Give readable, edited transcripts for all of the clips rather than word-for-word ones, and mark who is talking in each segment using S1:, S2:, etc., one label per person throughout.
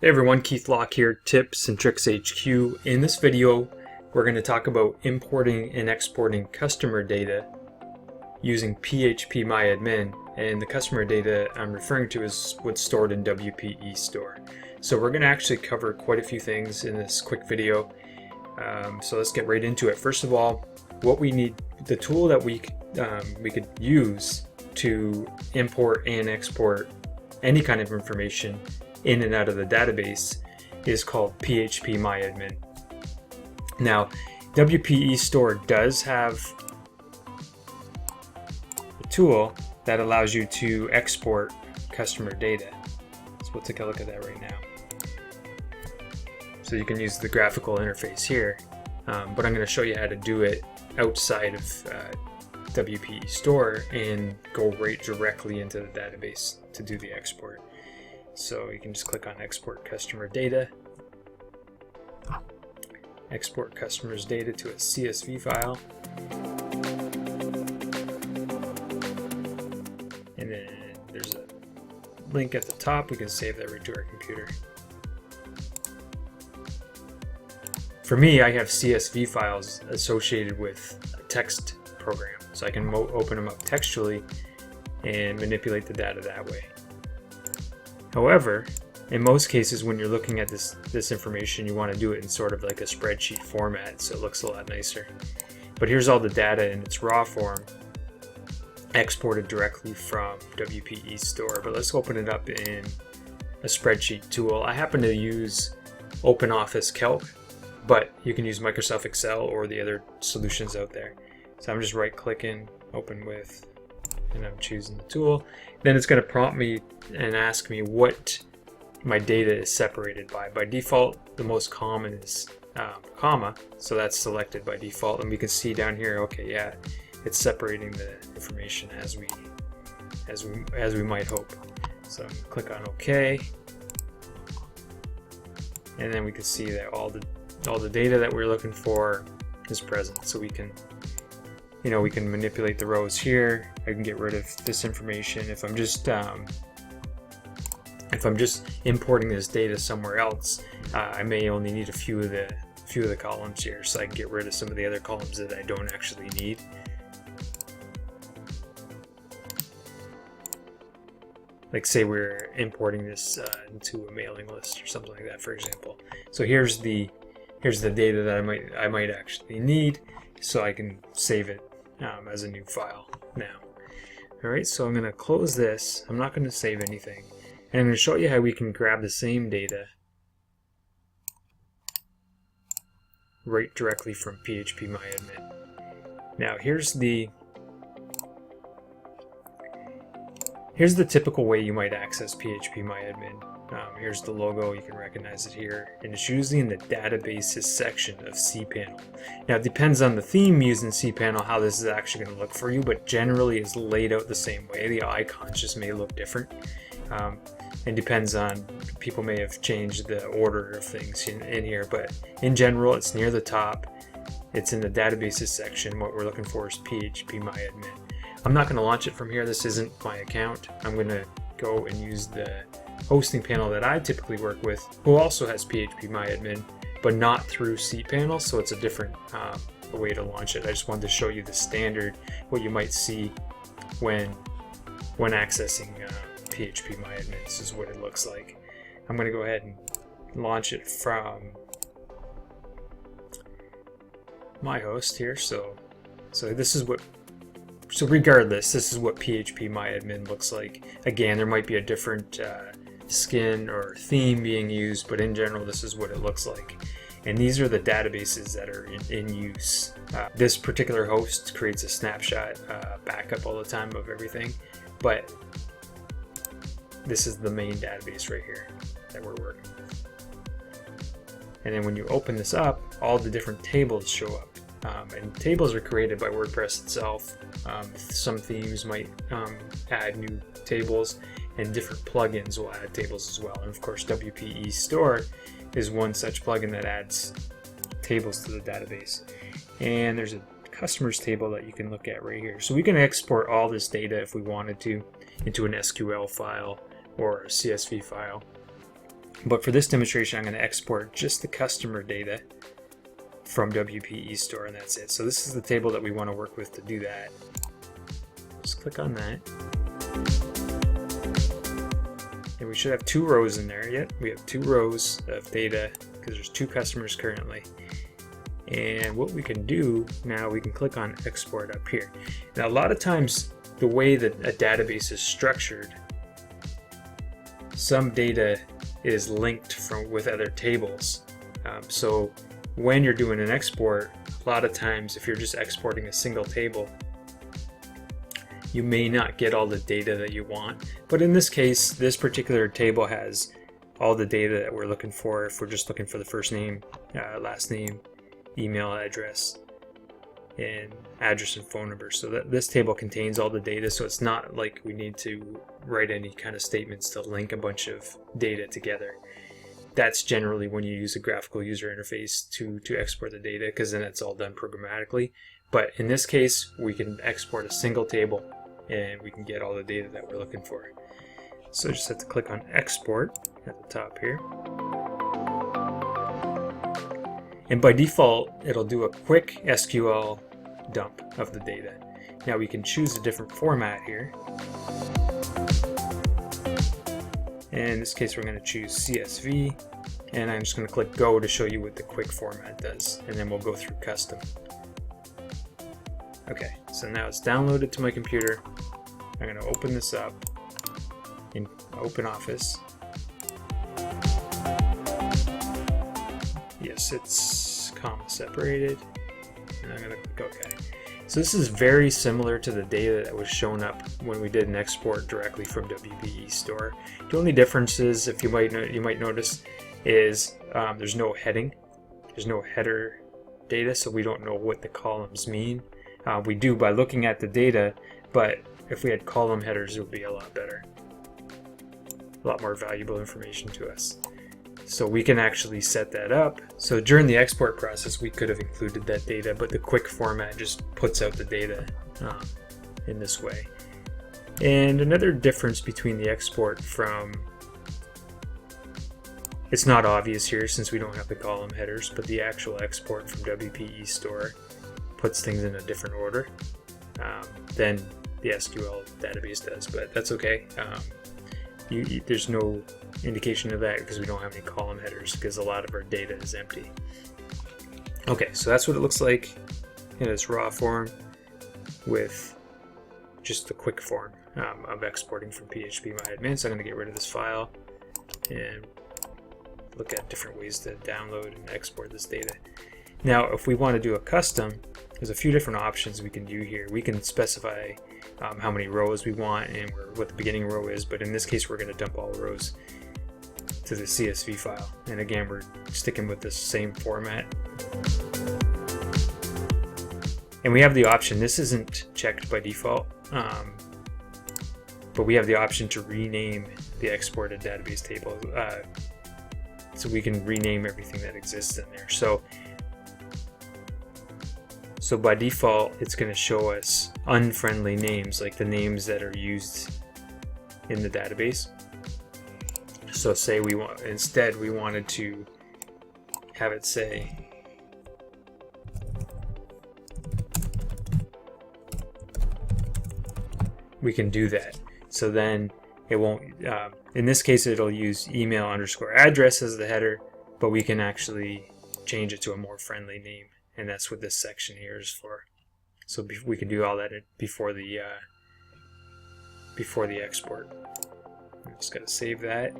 S1: Hey everyone, Keith Locke here, Tips and Tricks HQ. In this video, we're going to talk about importing and exporting customer data using PHPMyAdmin, and the customer data I'm referring to is what's stored in WP eStore. So we're going to actually cover quite a few things in this quick video. So let's get right into it. First of all, what we need, the tool that we could use to import and export any kind of information in and out of the database is called PHPMyAdmin. Now, WP eStore does have a tool that allows you to export customer data. So we'll take a look at that right now. So you can use the graphical interface here, but I'm going to show you how to do it outside of WP eStore and go right directly into the database to do the export. So you can just click on Export Customer Data, export customers' data to a CSV file, and then there's a link at the top. We can save that right to our computer. For me, I have CSV files associated with a text program, so I can open them up textually and manipulate the data that way. However, in most cases when you're looking at this information, you want to do it in sort of like a spreadsheet format, so it looks a lot nicer. But here's all the data in its raw form, exported directly from WP eStore. But let's open it up in a spreadsheet tool. I happen to use OpenOffice Calc, but you can use Microsoft Excel or the other solutions out there. So I'm just right-clicking, open with, and I'm choosing the tool. Then it's going to prompt me and ask me what my data is separated by. By default, the most common is comma, so that's selected by default, and we can see down here, okay, yeah, it's separating the information as we might hope. So click on OK, and then we can see that all the data that we're looking for is present. So we can manipulate the rows here. I can get rid of this information if I'm just importing this data somewhere else. I may only need a few of the columns here, so I can get rid of some of the other columns that I don't actually need. Like say we're importing this into a mailing list or something like that, for example. So here's the data that I might actually need, so I can save it as a new file now. Alright, so I'm going to close this. I'm not going to save anything. And I'm going to show you how we can grab the same data right directly from PHPMyAdmin. Now here's the typical way you might access PHPMyAdmin. Here's the logo, you can recognize it here, and it's usually in the databases section of cPanel. Now it depends on the theme used in cPanel how this is actually going to look for you, but generally it's laid out the same way. The icons just may look different, and depends on, people may have changed the order of things in here, but in general it's near the top, it's in the databases section. What we're looking for is PHPMyAdmin. I'm not going to launch it from here, this isn't my account. I'm going to go and use the hosting panel that I typically work with, who also has PHPMyAdmin, but not through cPanel, so it's a different way to launch it. I just wanted to show you the standard, what you might see when accessing PHPMyAdmin. This is what it looks like. I'm going to go ahead and launch it from my host here. So regardless, this is what PHPMyAdmin looks like. Again, there might be a different skin or theme being used, but in general, this is what it looks like. And these are the databases that are in use. This particular host creates a snapshot backup all the time of everything, but this is the main database right here that we're working with. And then when you open this up, all the different tables show up. And tables are created by WordPress itself. Some themes might add new tables, and different plugins will add tables as well. And of course, WP eStore is one such plugin that adds tables to the database. And there's a customers table that you can look at right here. So we can export all this data if we wanted to into an SQL file or a CSV file. But for this demonstration, I'm going to export just the customer data from WP eStore, and that's it. So this is the table that we want to work with to do that. Just click on that. And we should have 2 rows in there. Yep, we have 2 rows of data because there's 2 customers currently. And what we can do now, we can click on export up here. Now, a lot of times the way that a database is structured, some data is linked with other tables. So when you're doing an export, a lot of times if you're just exporting a single table, you may not get all the data that you want. But in this case, this particular table has all the data that we're looking for if we're just looking for the first name, last name, email address, and address and phone number. So this table contains all the data, so it's not like we need to write any kind of statements to link a bunch of data together. That's generally when you use a graphical user interface to export the data, because then it's all done programmatically. But in this case, we can export a single table and we can get all the data that we're looking for. So just have to click on export at the top here. And by default, it'll do a quick SQL dump of the data. Now we can choose a different format here. And in this case, we're going to choose CSV. And I'm just going to click go to show you what the quick format does. And then we'll go through custom. Okay, so now it's downloaded to my computer. I'm going to open this up in OpenOffice. Yes, it's comma separated. And I'm going to click OK. So this is very similar to the data that was shown up when we did an export directly from WP eStore. The only difference is, if you might notice, is there's no heading. There's no header data, so we don't know what the columns mean. We do by looking at the data, but if we had column headers, it would be a lot better. A lot more valuable information to us. So we can actually set that up. So during the export process, we could have included that data, but the quick format just puts out the data in this way. And another difference between the export from, it's not obvious here since we don't have the column headers, but the actual export from WP eStore puts things in a different order than the SQL database does, but that's okay. There's no indication of that because we don't have any column headers because a lot of our data is empty. Okay, so that's what it looks like in its raw form with just the quick form of exporting from PHPMyAdmin. So I'm going to get rid of this file and look at different ways to download and export this data. Now, if we want to do a custom, there's a few different options we can do here. We can specify how many rows we want and what the beginning row is, but in this case we're going to dump all rows to the CSV file. And again, we're sticking with the same format. And we have the option, this isn't checked by default, but we have the option to rename the exported database table. So we can rename everything that exists in there. So by default, it's going to show us unfriendly names, like the names that are used in the database. So say we wanted to have it say we can do that. So then it won't, in this case it'll use email_address as the header, but we can actually change it to a more friendly name. And that's what this section here is for. So we can do all that before the export. I'm just going to save that.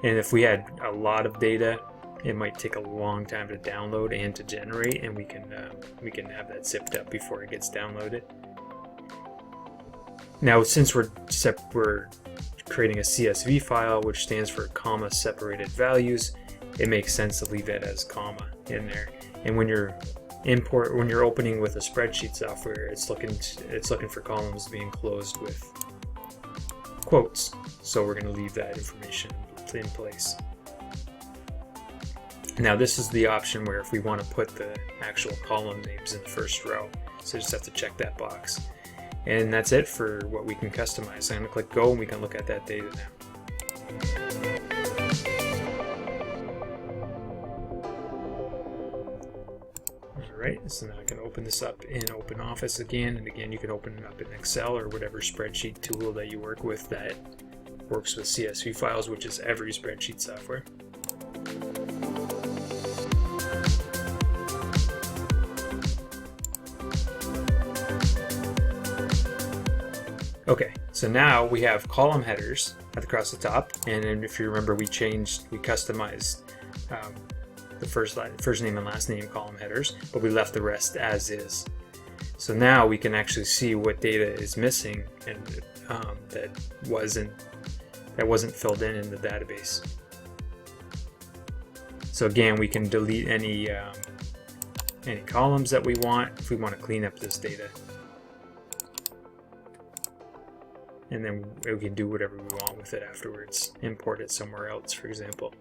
S1: And if we had a lot of data, it might take a long time to download and to generate, and we can have that zipped up before it gets downloaded. Now, since we're creating a CSV file, which stands for comma separated values, it makes sense to leave that as comma in there. And when you're opening with a spreadsheet software, it's looking for columns being closed with quotes. So we're going to leave that information in place. Now this is the option where if we want to put the actual column names in the first row, so just have to check that box. And that's it for what we can customize. So I'm going to click go and we can look at that data now. Alright, so now I can open this up in OpenOffice again, and again you can open it up in Excel or whatever spreadsheet tool that you work with that works with CSV files, which is every spreadsheet software. Okay, so now we have column headers across the top, and then if you remember, we customized the first name and last name column headers, but we left the rest as is. So now we can actually see what data is missing and that wasn't filled in the database. So again, we can delete any columns that we want if we want to clean up this data. And then we can do whatever we want with it afterwards. Import it somewhere else, for example.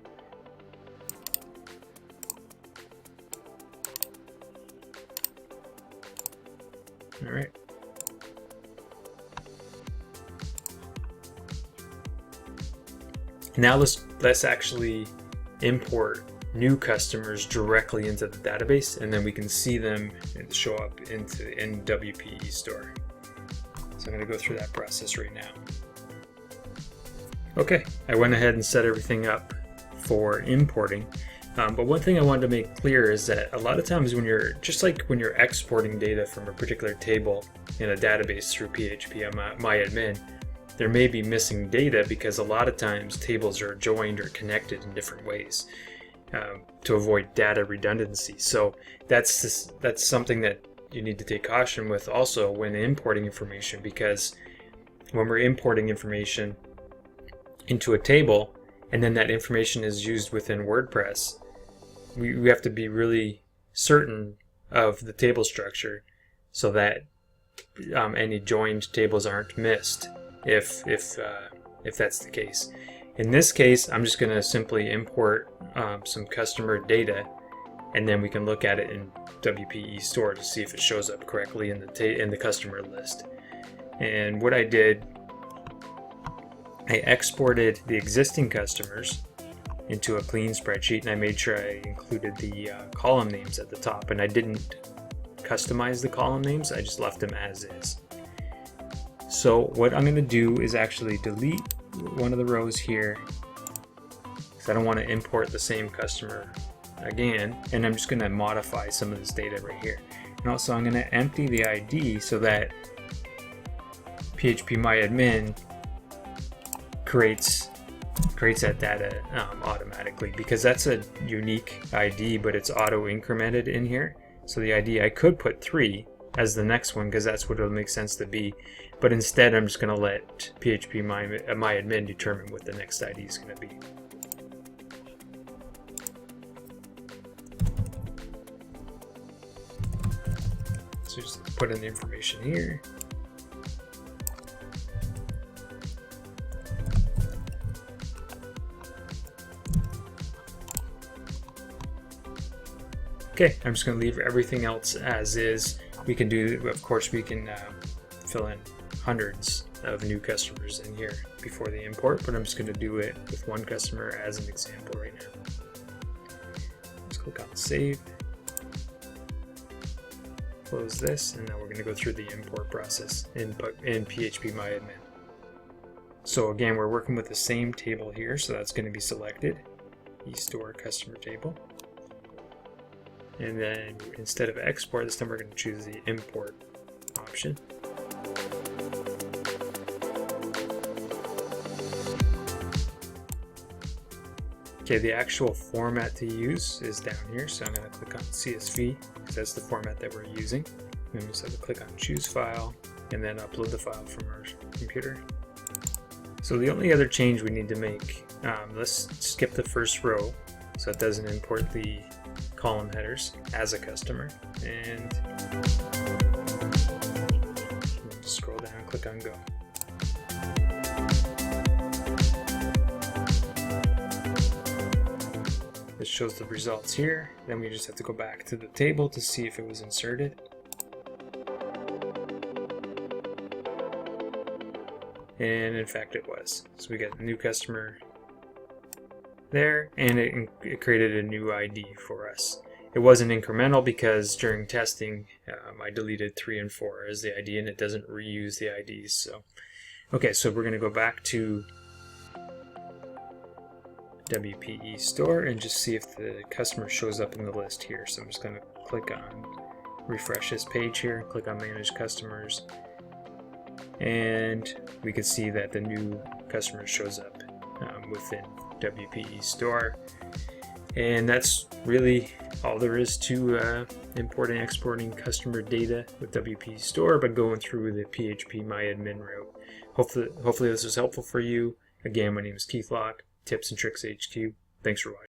S1: All right. Now let's actually import new customers directly into the database, and then we can see them and show up in WP eStore. So I'm going to go through that process right now. Okay, I went ahead and set everything up for importing. But one thing I wanted to make clear is that a lot of times when you're exporting data from a particular table in a database through PHPMyAdmin, there may be missing data because a lot of times tables are joined or connected in different ways to avoid data redundancy. So that's something that you need to take caution with also when importing information, because when we're importing information into a table and then that information is used within WordPress, we have to be really certain of the table structure so that any joined tables aren't missed if that's the case. In this case, I'm just going to simply import some customer data, and then we can look at it in WP eStore to see if it shows up correctly in the customer list. And what I did, I exported the existing customers into a clean spreadsheet, and I made sure I included the column names at the top, and I didn't customize the column names, I just left them as is. So what I'm going to do is actually delete one of the rows here because I don't want to import the same customer again, and I'm just going to modify some of this data right here. And also I'm going to empty the ID so that PHPMyAdmin creates that data automatically, because that's a unique ID, but it's auto incremented in here. So the ID, I could put 3 as the next one because that's what it'll make sense to be, but instead I'm just going to let PHPMyAdmin determine what the next ID is going to be. So just put in the information here. Okay, I'm just going to leave everything else as is. We can do, of course, we can fill in hundreds of new customers in here before the import, but I'm just going to do it with one customer as an example right now. Let's click on save, close this, and now we're going to go through the import process in PHPMyAdmin. So again, we're working with the same table here, so that's going to be selected, eStore customer table. And then instead of export, this time we're going to choose the import option. Okay, the actual format to use is down here, so I'm going to click on CSV because that's the format that we're using. And we just have to click on choose file and then upload the file from our computer. So the only other change we need to make, let's skip the first row so it doesn't import the column headers as a customer, and just scroll down and click on go. This shows the results here. Then we just have to go back to the table to see if it was inserted. And in fact it was. So we got a new customer there, and it created a new ID for us. It wasn't incremental because during testing I deleted 3 and 4 as the ID, and it doesn't reuse the IDs. So okay, so we're going to go back to WP eStore and just see if the customer shows up in the list here. So I'm just going to click on refresh this page here, click on manage customers, and we can see that the new customer shows up within WP eStore. And that's really all there is to importing and exporting customer data with WP eStore, but going through the PHPMyAdmin route. Hopefully this was helpful for you. Again, my name is Keith Locke, Tips and Tricks HQ. Thanks for watching.